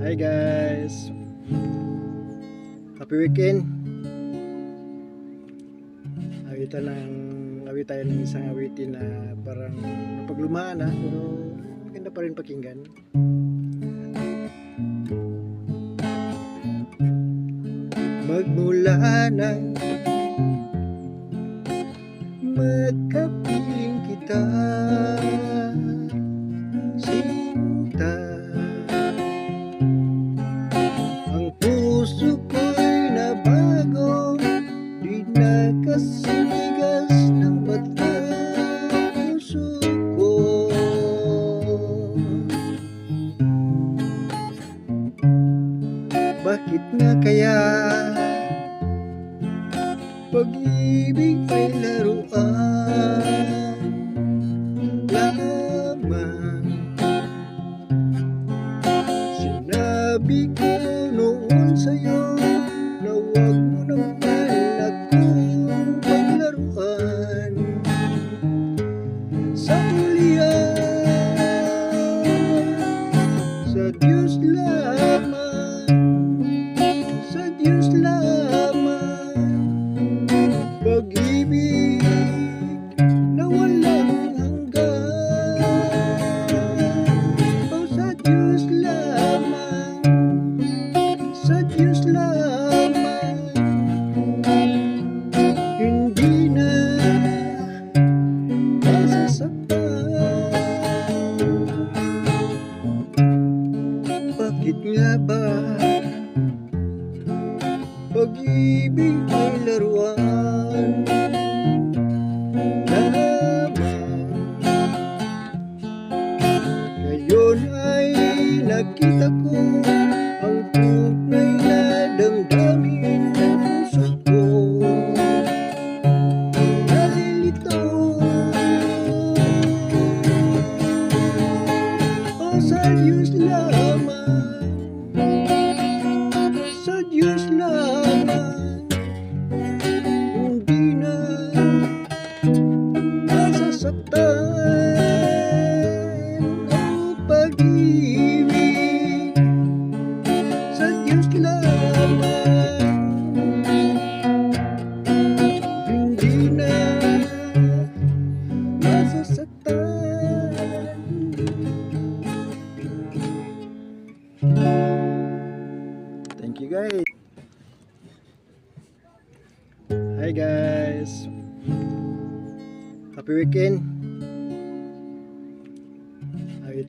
Hi guys, happy weekend. Awit tayo ng isang awitin na parang napaglumaan na, pero maganda pa rin pakinggan. Magmula na magkapiling kita, sinta. Ang puso ko'y nabago, di na kasinigas ng bata puso ko. Bakit nga kaya pag-ibig ay laruan lamang? Sinabi ko noon sa'yo na huwag mo naman akong paglaruan. Sa hulihan, sa Diyos lamang, sa Diyos lamang, pag-ibig na walang hanggan. O sa Diyos lamang, sa Diyos lamang, hindi na masasaktan. Bakit nga ba pag-ibig ay laruan lamang? Ngayon ay nakita ko ang tunay na damdamin ng puso ko. Nalilito o sa Diyos lamang, sa Diyos lamang, hindi na masasaktan ang pag-ibig. Sa Diyos lamang, hindi na masasaktan. Thank you guys. Hi guys, happy weekend.